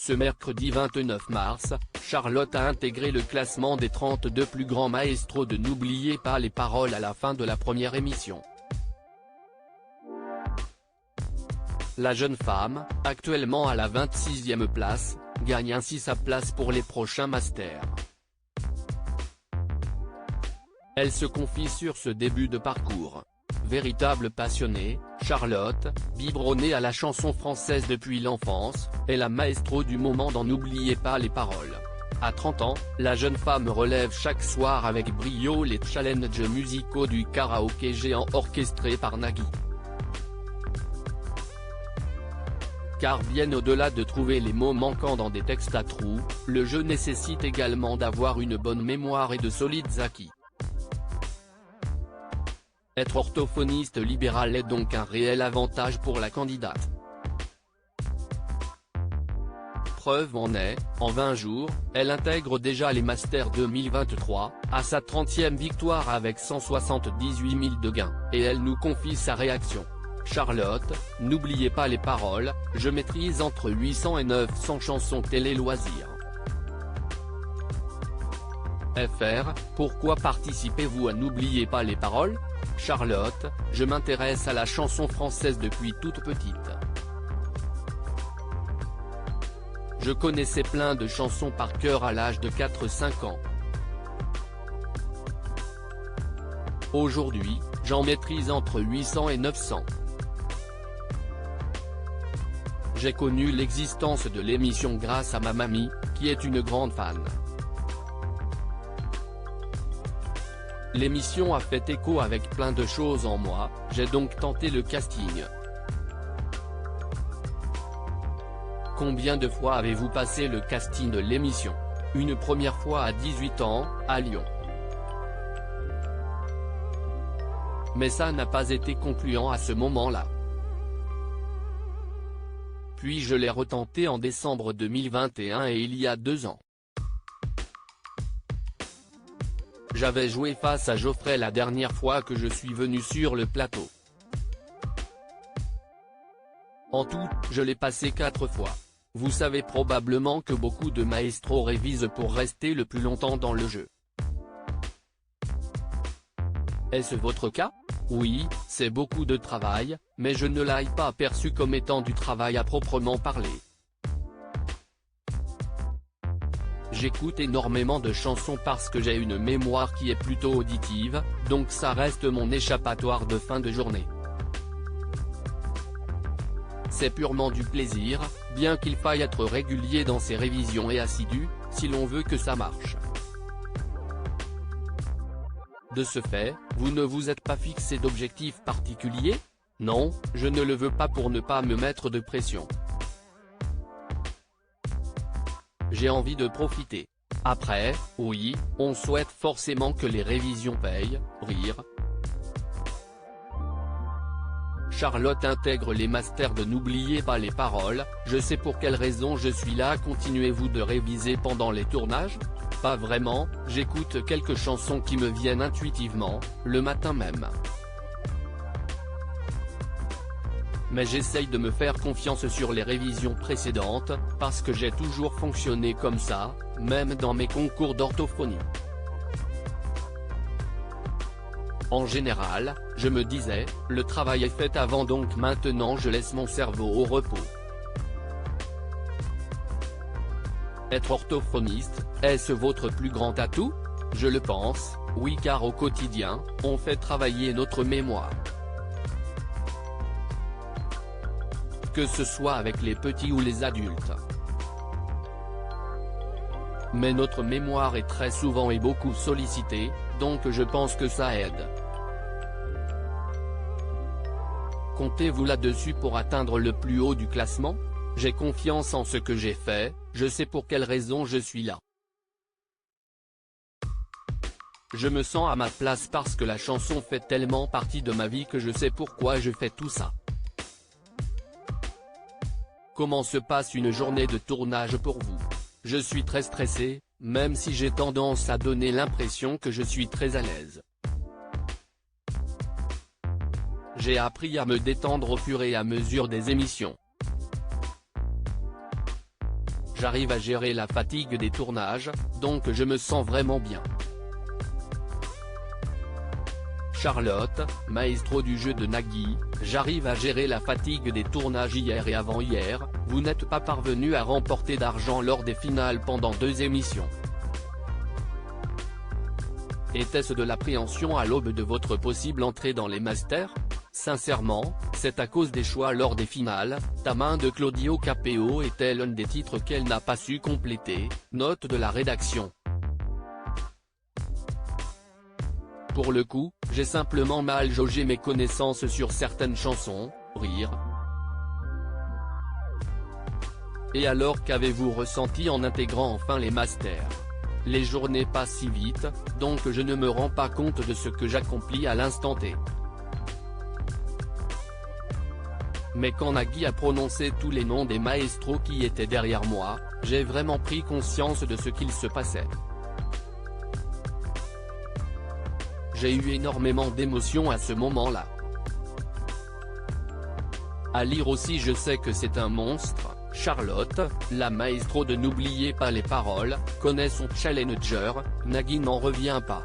Ce mercredi 29 mars, Charlotte a intégré le classement des 32 plus grands maestros de N'oubliez pas les paroles à la fin de la première émission. La jeune femme, actuellement à la 26e place, gagne ainsi sa place pour les prochains masters. Elle se confie sur ce début de parcours. Véritable passionnée, Charlotte, biberonnée à la chanson française depuis l'enfance, est la maestro du moment dans N'oubliez pas les paroles. À 30 ans, la jeune femme relève chaque soir avec brio les challenges musicaux du karaoké géant orchestré par Nagui. Car bien au-delà de trouver les mots manquants dans des textes à trous, le jeu nécessite également d'avoir une bonne mémoire et de solides acquis. Être orthophoniste libéral est donc un réel avantage pour la candidate. Preuve en est, en 20 jours, elle intègre déjà les Masters 2023, à sa 30e victoire avec 178 000 de gains, et elle nous confie sa réaction. Charlotte, n'oubliez pas les paroles, je maîtrise entre 800 et 900 chansons télé loisirs. FR, pourquoi participez-vous à N'oubliez pas les paroles? Charlotte, je m'intéresse à la chanson française depuis toute petite. Je connaissais plein de chansons par cœur à l'âge de 4-5 ans. Aujourd'hui, j'en maîtrise entre 800 et 900. J'ai connu l'existence de l'émission grâce à ma mamie, qui est une grande fan. L'émission a fait écho avec plein de choses en moi, j'ai donc tenté le casting. Combien de fois avez-vous passé le casting de l'émission? Une première fois à 18 ans, à Lyon. Mais ça n'a pas été concluant à ce moment-là. Puis je l'ai retenté en décembre 2021 et il y a 2 ans. J'avais joué face à Geoffrey la dernière fois que je suis venu sur le plateau. En tout, je l'ai passé 4 fois. Vous savez probablement que beaucoup de maestros révisent pour rester le plus longtemps dans le jeu. Est-ce votre cas? Oui, c'est beaucoup de travail, mais je ne l'ai pas perçu comme étant du travail à proprement parler. J'écoute énormément de chansons parce que j'ai une mémoire qui est plutôt auditive, donc ça reste mon échappatoire de fin de journée. C'est purement du plaisir, bien qu'il faille être régulier dans ses révisions et assidu, si l'on veut que ça marche. De ce fait, vous ne vous êtes pas fixé d'objectif particulier? Non, je ne le veux pas pour ne pas me mettre de pression. J'ai envie de profiter. Après, oui, on souhaite forcément que les révisions payent, rire. Charlotte intègre les masters de N'oubliez pas les paroles, je sais pour quelle raison je suis là. Continuez-vous de réviser pendant les tournages? Pas vraiment, j'écoute quelques chansons qui me viennent intuitivement, le matin même. Mais j'essaye de me faire confiance sur les révisions précédentes, parce que j'ai toujours fonctionné comme ça, même dans mes concours d'orthophonie. En général, je me disais, le travail est fait avant donc maintenant je laisse mon cerveau au repos. Être orthophoniste, est-ce votre plus grand atout? Je le pense, oui, car au quotidien, on fait travailler notre mémoire. Que ce soit avec les petits ou les adultes. Mais notre mémoire est très souvent et beaucoup sollicitée, donc je pense que ça aide. Comptez-vous là-dessus pour atteindre le plus haut du classement? J'ai confiance en ce que j'ai fait, je sais pour quelle raison je suis là. Je me sens à ma place parce que la chanson fait tellement partie de ma vie que je sais pourquoi je fais tout ça. Comment se passe une journée de tournage pour vous? Je suis très stressé, même si j'ai tendance à donner l'impression que je suis très à l'aise. J'ai appris à me détendre au fur et à mesure des émissions. j'arrive à gérer la fatigue des tournages, donc je me sens vraiment bien. Charlotte, maestro du jeu de Nagui, j'arrive à gérer la fatigue des tournages hier et avant-hier, vous n'êtes pas parvenu à remporter d'argent lors des finales pendant 2 émissions. Était-ce de l'appréhension à l'aube de votre possible entrée dans les Masters? Sincèrement, c'est à cause des choix lors des finales. Ta main de Claudio Capéo est-elle un des titres qu'elle n'a pas su compléter? Note de la rédaction. Pour le coup, j'ai simplement mal jaugé mes connaissances sur certaines chansons, rire. Et alors qu'avez-vous ressenti en intégrant enfin les Masters? Les journées passent si vite, donc je ne me rends pas compte de ce que j'accomplis à l'instant T. Mais quand Nagui a prononcé tous les noms des maestros qui étaient derrière moi, j'ai vraiment pris conscience de ce qu'il se passait. J'ai eu énormément d'émotions à ce moment-là. À lire aussi, je sais que c'est un monstre. Charlotte, la maestro de N'oubliez pas les paroles, connaît son challenger, Nagui n'en revient pas.